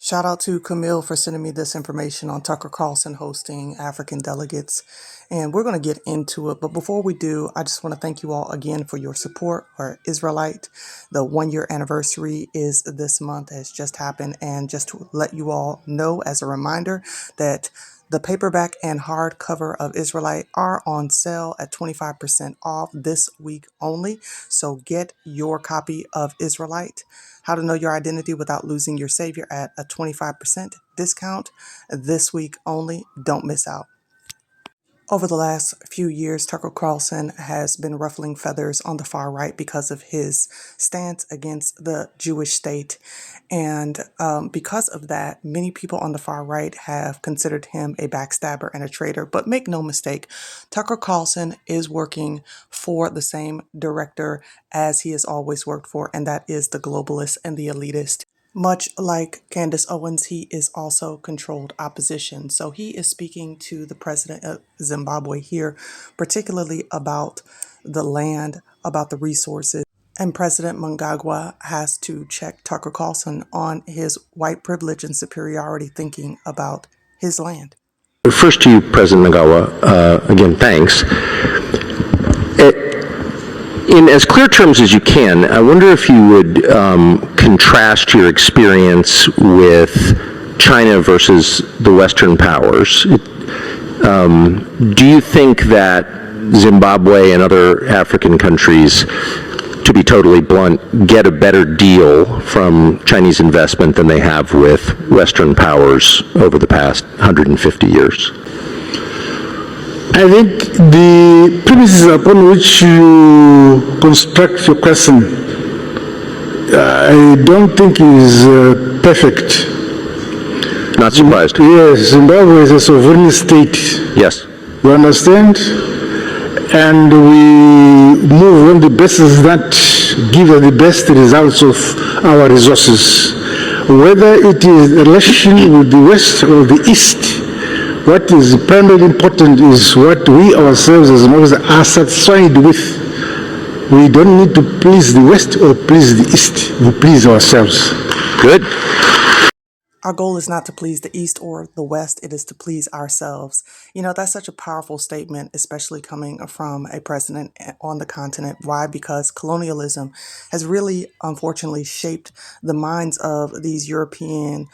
Shout out to Camille for sending me this information on Tucker Carlson hosting African delegates. And we're going to get into it. But before we do, I just want to thank you all again for your support for Israelite. The 1 year anniversary is this month, has just happened. And just to let you all know as a reminder that the paperback and hardcover of Israelite are on sale at 25% off this week only. So get your copy of Israelite. How to Know Your Identity Without Losing Your Savior at a 25% discount this week only. Don't miss out. Over the last few years, Tucker Carlson has been ruffling feathers on the far right because of his stance against the Jewish state. And because of that, many people on the far right have considered him a backstabber and a traitor. But make no mistake, Tucker Carlson is working for the same director as he has always worked for, and that is the globalist and the elitist. Much like Candace Owens, he is also controlled opposition. So he is speaking to the president of Zimbabwe here, particularly about the land, about the resources. And President Mnangagwa has to check Tucker Carlson on his white privilege and superiority thinking about his land. First to you, President Mnangagwa, again, thanks. In as clear terms as you can, I wonder if you would contrast your experience with China versus the Western powers. Do you think that Zimbabwe and other African countries, to be totally blunt, get a better deal from Chinese investment than they have with Western powers over the past 150 years? I think the premises upon which you construct your question, I don't think is perfect. Not surprised. Yes, Zimbabwe is a sovereign state. Yes. You understand? And we move on the basis that give us the best results of our resources. Whether it is a relation with the West or the East, what is primarily important is what we ourselves as Zimbabweans are satisfied with. We don't need to please the West or please the East. We please ourselves. Good. Our goal is not to please the East or the West. It is to please ourselves. You know, that's such a powerful statement, especially coming from a president on the continent. Why? Because colonialism has really, unfortunately, shaped the minds of these European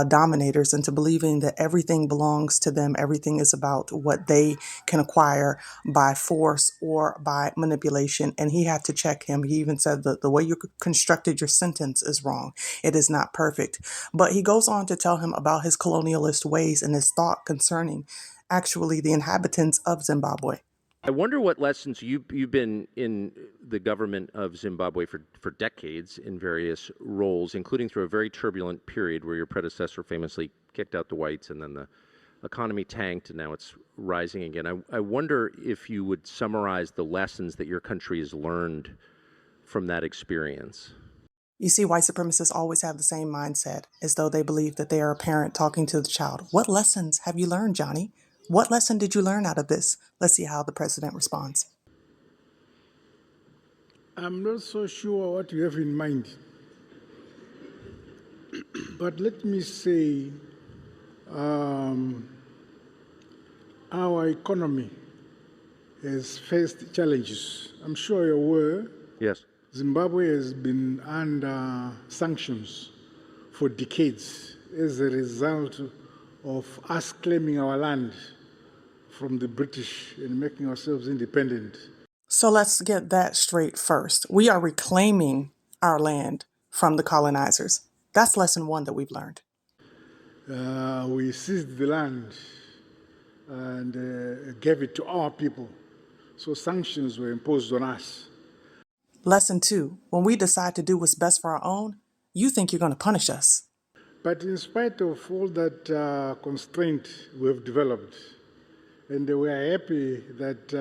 dominators into believing that everything belongs to them. Everything is about what they can acquire by force or by manipulation. And he had to check him. He even said that the way you constructed your sentence is wrong. It is not perfect. But he goes on to tell him about his colonialist ways and his thought concerning actually the inhabitants of Zimbabwe. I wonder what lessons you've been in the government of Zimbabwe for decades in various roles, including through a very turbulent period where your predecessor famously kicked out the whites and then the economy tanked and now it's rising again. I wonder if you would summarize the lessons that your country has learned from that experience. You see, white supremacists always have the same mindset, as though they believe that they are a parent talking to the child. What lessons have you learned, Johnny? What lesson did you learn out of this? Let's see how the president responds. I'm not so sure what you have in mind. But let me say, our economy has faced challenges. I'm sure you're aware. Yes. Zimbabwe has been under sanctions for decades as a result of us claiming our land from the British and making ourselves independent. So let's get that straight first. We are reclaiming our land from the colonizers. That's lesson one that we've learned. We seized the land and gave it to our people. So sanctions were imposed on us. Lesson two, when we decide to do what's best for our own, you think you're going to punish us. But in spite of all that constraint we have developed, and we are happy that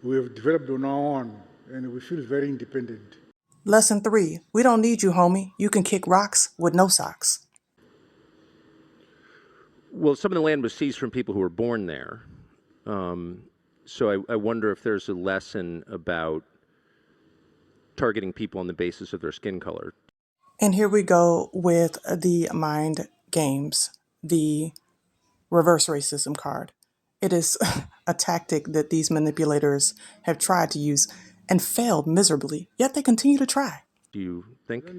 we have developed on our own, and we feel very independent. Lesson three, we don't need you, homie. You can kick rocks with no socks. Well, some of the land was seized from people who were born there. So I wonder if there's a lesson about targeting people on the basis of their skin color. And here we go with the mind games, the reverse racism card. It is a tactic that these manipulators have tried to use and failed miserably, yet they continue to try. Do you think?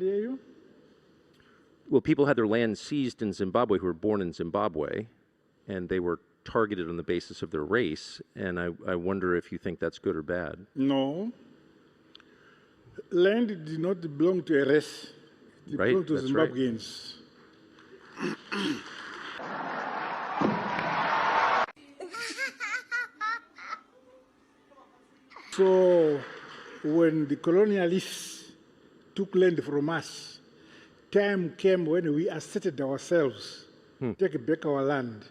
Well, people had their land seized in Zimbabwe who were born in Zimbabwe, and they were targeted on the basis of their race, and I wonder if you think that's good or bad. No. Land did not belong to a race. It belonged to Zimbabweans. Right. So when the colonialists took land from us, time came when we asserted ourselves, take back our land.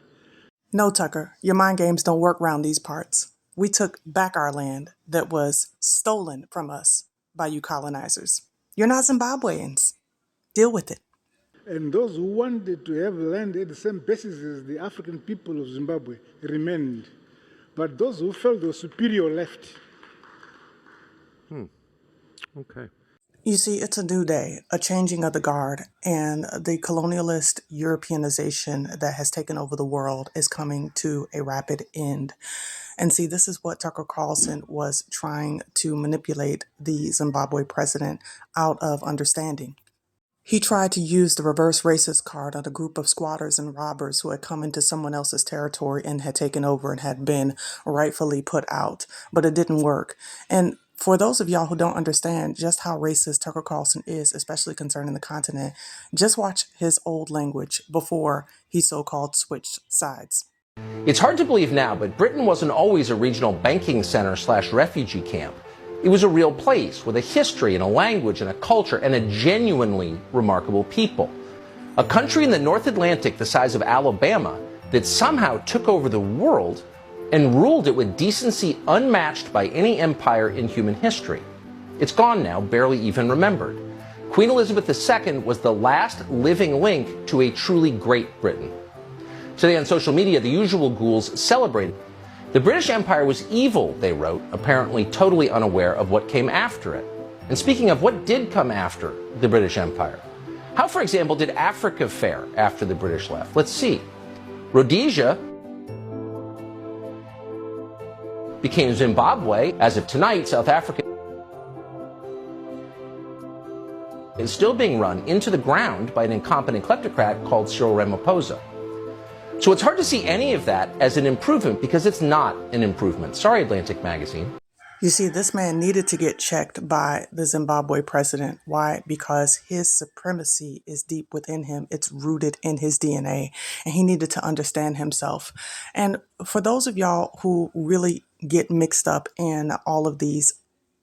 No, Tucker, your mind games don't work round these parts. We took back our land that was stolen from us by you colonizers. You're not Zimbabweans. Deal with it. And those who wanted to have land at the same basis as the African people of Zimbabwe remained. But those who felt they were superior left. Okay. You see, it's a new day, a changing of the guard, and the colonialist Europeanization that has taken over the world is coming to a rapid end. And see, this is what Tucker Carlson was trying to manipulate the Zimbabwe president out of understanding. He tried to use the reverse racist card on a group of squatters and robbers who had come into someone else's territory and had taken over and had been rightfully put out, but it didn't work. And for those of y'all who don't understand just how racist Tucker Carlson is, especially concerning the continent, just watch his old language before he so-called switched sides. It's hard to believe now, but Britain wasn't always a regional banking center/refugee camp. It was a real place with a history and a language and a culture and a genuinely remarkable people. A country in the North Atlantic the size of Alabama that somehow took over the world and ruled it with decency unmatched by any empire in human history. It's gone now, barely even remembered. Queen Elizabeth II was the last living link to a truly great Britain. Today on social media, the usual ghouls celebrated. The British Empire was evil, they wrote, apparently totally unaware of what came after it. And speaking of what did come after the British Empire, how, for example, did Africa fare after the British left? Let's see. Rhodesia became Zimbabwe. As of tonight, South Africa is still being run into the ground by an incompetent kleptocrat called Cyril Ramaphosa. So it's hard to see any of that as an improvement because it's not an improvement. Sorry, Atlantic Magazine. You see, this man needed to get checked by the Zimbabwe president. Why? Because his supremacy is deep within him. It's rooted in his DNA, and he needed to understand himself. And for those of y'all who really get mixed up in all of these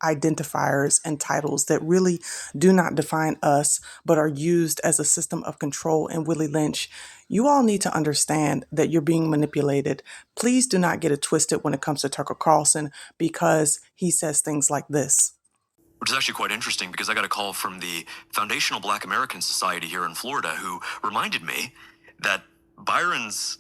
identifiers and titles that really do not define us, but are used as a system of control in Willie Lynch, you all need to understand that you're being manipulated. Please do not get it twisted when it comes to Tucker Carlson, because he says things like this. Which is actually quite interesting because I got a call from the Foundational Black American Society here in Florida who reminded me that Byron's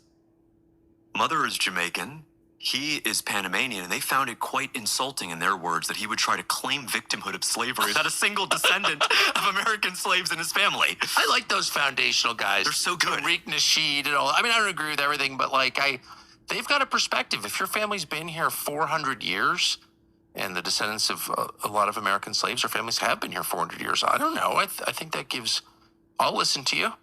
mother is Jamaican, he is Panamanian, and they found it quite insulting, in their words, that he would try to claim victimhood of slavery as not a single descendant of American slaves in his family. I like those foundational guys. They're so good. Tariq Nasheed and all. I mean, I don't agree with everything, but they've got a perspective. If your family's been here 400 years, and the descendants of a lot of American slaves or families have been here 400 years, I don't know. I think that gives. I'll listen to you.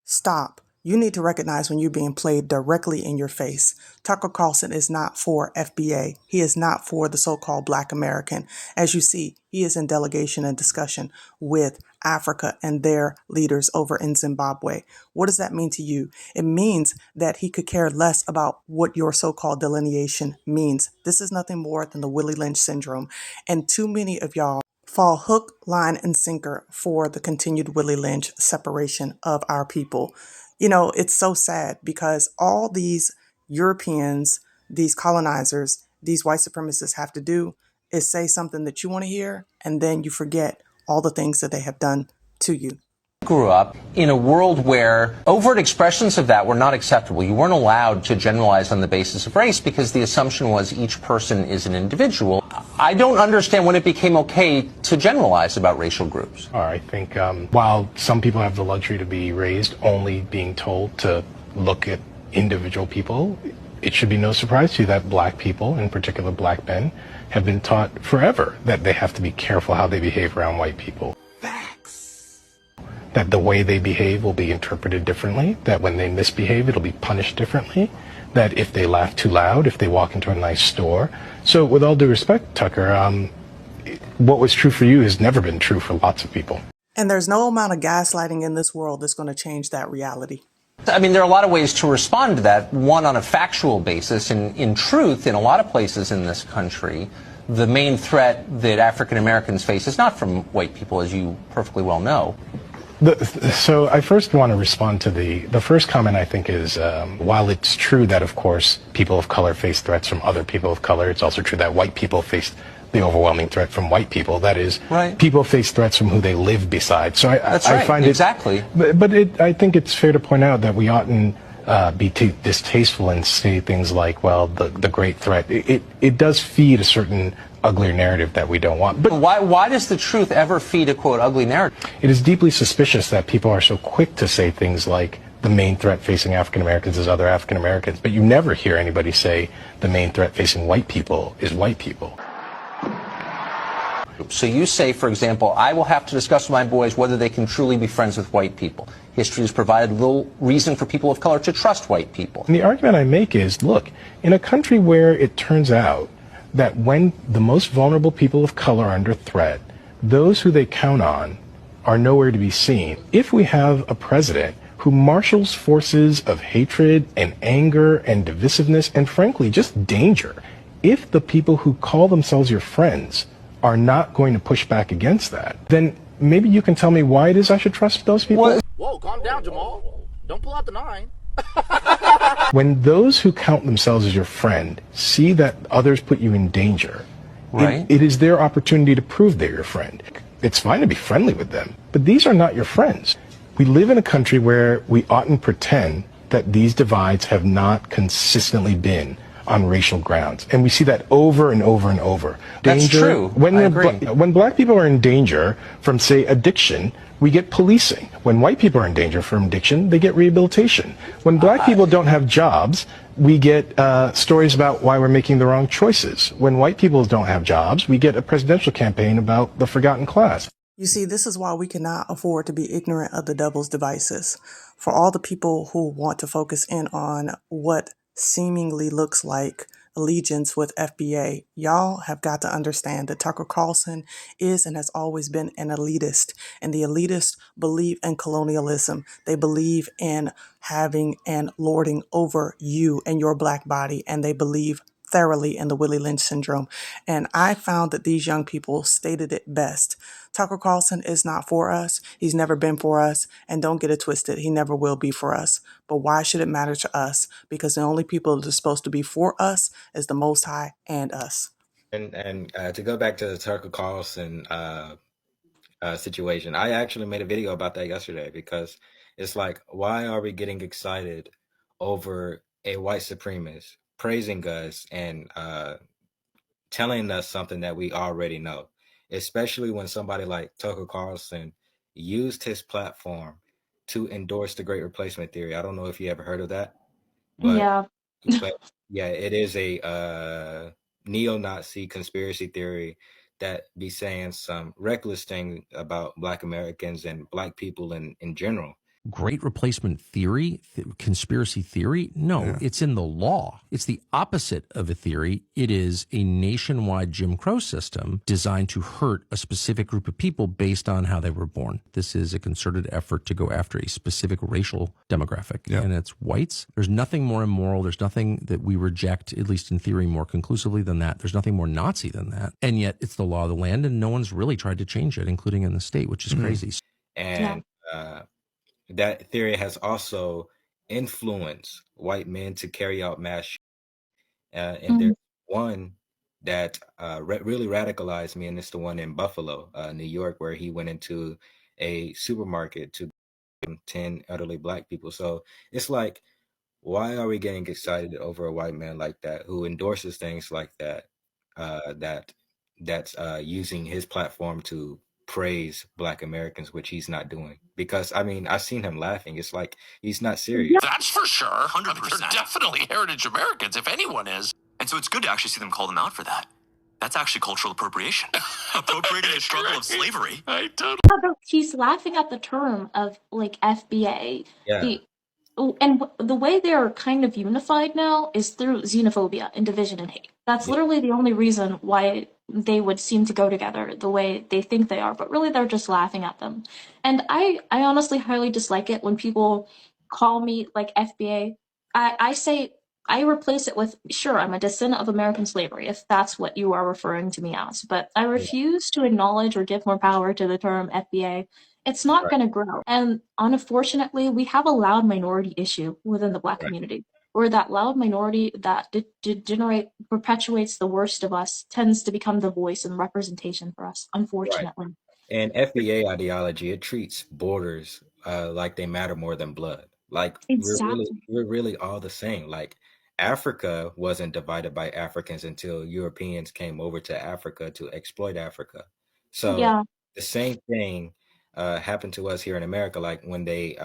Stop. You need to recognize when you're being played directly in your face. Tucker Carlson is not for FBA. He is not for the so-called Black American. As you see, he is in delegation and discussion with Africa and their leaders over in Zimbabwe. What does that mean to you? It means that he could care less about what your so-called delineation means. This is nothing more than the Willie Lynch syndrome. And too many of y'all fall hook, line, and sinker for the continued Willie Lynch separation of our people. You know, it's so sad because all these Europeans, these colonizers, these white supremacists have to do is say something that you want to hear, and then you forget all the things that they have done to you. Grew up in a world where overt expressions of that were not acceptable. You weren't allowed to generalize on the basis of race because the assumption was each person is an individual. I don't understand when it became okay to generalize about racial groups. I think while some people have the luxury to be raised only being told to look at individual people, it should be no surprise to you that black people, in particular black men, have been taught forever that they have to be careful how they behave around white people. Facts. That the way they behave will be interpreted differently, that when they misbehave, it'll be punished differently, that if they laugh too loud, if they walk into a nice store. So with all due respect, Tucker, what was true for you has never been true for lots of people. And there's no amount of gaslighting in this world that's going to change that reality. I mean, there are a lot of ways to respond to that. One, on a factual basis. And in truth, in a lot of places in this country, the main threat that African Americans face is not from white people, as you perfectly well know. So I first want to respond to the first comment. I think is, while it's true that, of course, people of color face threats from other people of color, it's also true that white people face the overwhelming threat from white people. That is, right. People face threats from who they live beside. So That's I right. find exactly. it, but I think it's fair to point out that we oughtn't be too distasteful and say things like, well, the great threat. It does feed a certain uglier narrative that we don't want. But why does the truth ever feed a, quote, ugly narrative? It is deeply suspicious that people are so quick to say things like the main threat facing African Americans is other African Americans, but you never hear anybody say the main threat facing white people is white people. So you say, for example, I will have to discuss with my boys whether they can truly be friends with white people. History has provided little reason for people of color to trust white people. And the argument I make is, look, in a country where it turns out that when the most vulnerable people of color are under threat, those who they count on are nowhere to be seen. If we have a president who marshals forces of hatred and anger and divisiveness and, frankly, just danger, if the people who call themselves your friends are not going to push back against that, then maybe you can tell me why it is I should trust those people. Whoa, calm down, Jamal. Don't pull out the 9. When those who count themselves as your friend see that others put you in danger, right. it is their opportunity to prove they're your friend. It's fine to be friendly with them, but these are not your friends. We live in a country where we oughtn't pretend that these divides have not consistently been on racial grounds. And we see that over and over and over. That's true. I agree. When black people are in danger from, say, addiction, we get policing. When white people are in danger from addiction, they get rehabilitation. When black people don't have jobs, we get stories about why we're making the wrong choices. When white people don't have jobs, we get a presidential campaign about the forgotten class. You see, this is why we cannot afford to be ignorant of the devil's devices. For all the people who want to focus in on what seemingly looks like allegiance with FBA, y'all have got to understand that Tucker Carlson is and has always been an elitist. And the elitists believe in colonialism. They believe in having and lording over you and your black body. And they believe thoroughly in the Willie Lynch syndrome. And I found that these young people stated it best. Tucker Carlson is not for us. He's never been for us. And don't get it twisted. He never will be for us. But why should it matter to us? Because the only people that are supposed to be for us is the Most High and us. And to go back to the Tucker Carlson situation, I actually made a video about that yesterday because it's like, why are we getting excited over a white supremacist praising us and telling us something that we already know, especially when somebody like Tucker Carlson used his platform to endorse the Great Replacement Theory. I don't know if you ever heard of that, but yeah, it is a neo-Nazi conspiracy theory that be saying some reckless thing about Black Americans and Black people in general. Great replacement theory, conspiracy theory? No, It's in the law. It's the opposite of a theory. It is a nationwide Jim Crow system designed to hurt a specific group of people based on how they were born. This is a concerted effort to go after a specific racial demographic, and it's whites. There's nothing more immoral. There's nothing that we reject, at least in theory, more conclusively than that. There's nothing more Nazi than that. And yet it's the law of the land, and no one's really tried to change it, including in the state, which is crazy. And that theory has also influenced white men to carry out mass shootings. And there's one that really radicalized me, and it's the one in Buffalo, New York, where he went into a supermarket to 10 elderly Black people. So it's like, why are we getting excited over a white man like that who endorses things like that, that that's using his platform to praise Black Americans, which he's not doing. Because I mean, I've seen him laughing. It's like he's not serious. That's for sure. 100%. They're definitely heritage Americans, if anyone is. And so it's good to actually see them call them out for that. That's actually cultural appropriation. Appropriating the struggle of slavery. I totally. He's laughing at the term of like FBA. Yeah. The way they're kind of unified now is through xenophobia and division and hate. That's literally the only reason why they would seem to go together the way they think they are, but really they're just laughing at them. And I honestly highly dislike it when people call me like FBA. I replace it with, sure, I'm a descendant of American slavery, if that's what you are referring to me as. But I refuse to acknowledge or give more power to the term FBA. It's not going to grow. And unfortunately, we have a loud minority issue within the Black community, where that loud minority that perpetuates the worst of us tends to become the voice and representation for us, unfortunately. Right. And FBA ideology, it treats borders like they matter more than blood. Like we're really all the same. Like Africa wasn't divided by Africans until Europeans came over to Africa to exploit Africa. So the same thing happened to us here in America. Like when they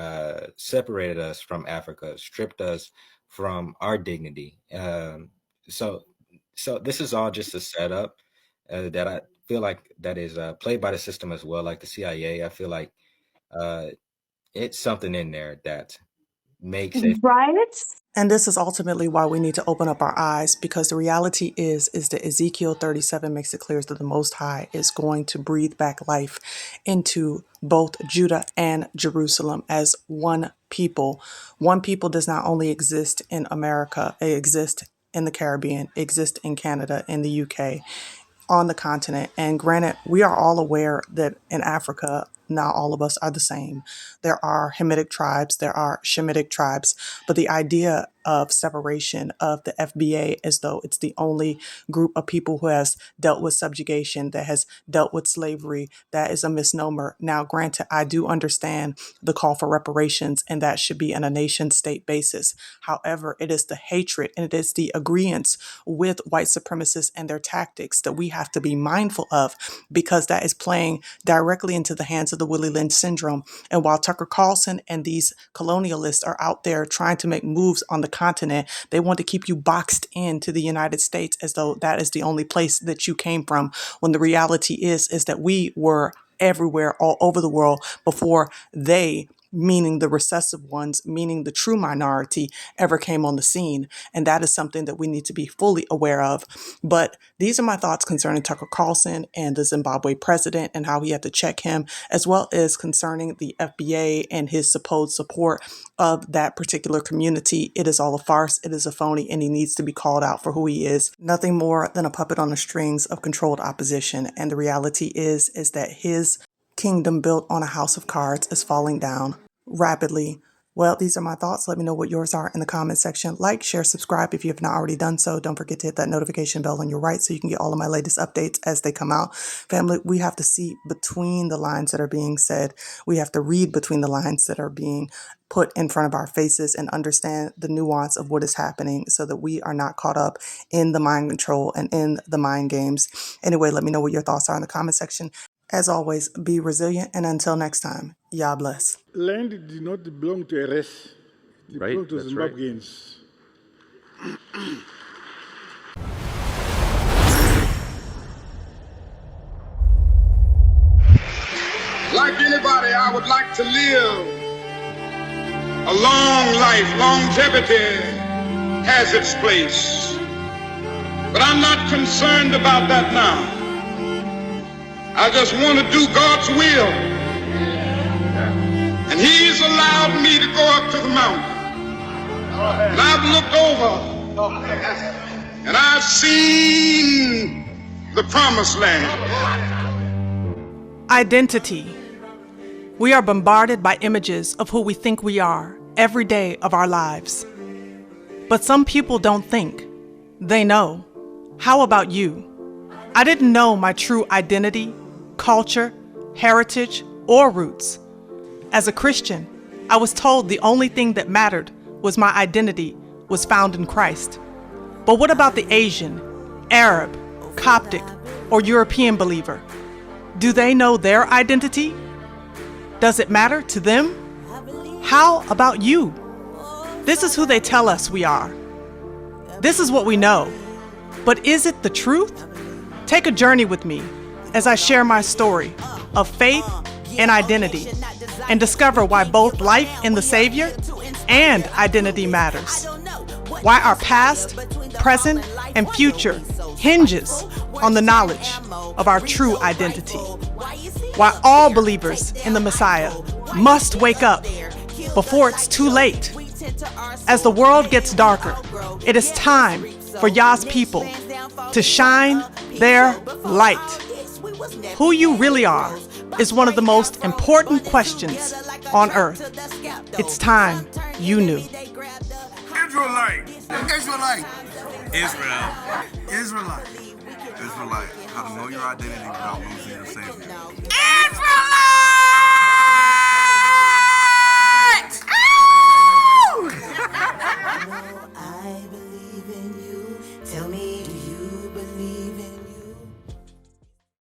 separated us from Africa, stripped us from our dignity. So this is all just a setup that I feel like that is played by the system as well, like the CIA. I feel like it's something in there that makes it right. And this is ultimately why we need to open up our eyes, because the reality is that Ezekiel 37 makes it clear that the Most High is going to breathe back life into both Judah and Jerusalem as one people. One people does not only exist in America, it exists in the Caribbean, it exists in Canada, in the UK, on the continent. And granted, we are all aware that in Africa, not all of us are the same. There are Hamitic tribes, there are Shemitic tribes, but the idea of separation of the FBA as though it's the only group of people who has dealt with subjugation, that has dealt with slavery, that is a misnomer. Now, granted, I do understand the call for reparations, and that should be on a nation-state basis. However, it is the hatred and it is the agreeance with white supremacists and their tactics that we have to be mindful of, because that is playing directly into the hands of the Willie Lynch syndrome. And while Tucker Carlson and these colonialists are out there trying to make moves on the continent, they want to keep you boxed into the United States as though that is the only place that you came from, when the reality is that we were everywhere, all over the world, before they, meaning the recessive ones, meaning the true minority, ever came on the scene. And that is something that we need to be fully aware of. But these are my thoughts concerning Tucker Carlson and the Zimbabwe president and how he had to check him, as well as concerning the FBA and his supposed support of that particular community. It is all a farce. It is a phony, and he needs to be called out for who he is. Nothing more than a puppet on the strings of controlled opposition. And the reality is that his kingdom built on a house of cards is falling down rapidly. Well, these are my thoughts. Let me know what yours are in the comment section. Like, share, subscribe if you have not already done so. Don't forget to hit that notification bell on your right so you can get all of my latest updates as they come out. Family, we have to see between the lines that are being said. We have to read between the lines that are being put in front of our faces and understand the nuance of what is happening so that we are not caught up in the mind control and in the mind games. Anyway, let me know what your thoughts are in the comment section. As always, be resilient, and until next time, Yah bless. Land did not belong to a race. It belonged to Zimbabweans. Like anybody, I would like to live a long life. Longevity has its place. But I'm not concerned about that now. I just want to do God's will. And He's allowed me to go up to the mountain. And I've looked over and I've seen the promised land. Identity. We are bombarded by images of who we think we are every day of our lives. But some people don't think. They know. How about you? I didn't know my true identity, culture, heritage, or roots. As a Christian, I was told the only thing that mattered was my identity was found in Christ. But what about the Asian, Arab, Coptic, or European believer? Do they know their identity? Does it matter to them? How about you? This is who they tell us we are. This is what we know. But is it the truth? Take a journey with me as I share my story of faith and identity and discover why both life in the Savior and identity matters. Why our past, present, and future hinges on the knowledge of our true identity. Why all believers in the Messiah must wake up before it's too late. As the world gets darker, it is time for Yah's people to shine their light. Who you really are is one of the most important questions on earth. It's time you knew. Israelite. Israelite. Israel. Israelite. Israelite. How to know your identity without losing your Savior. Israelite!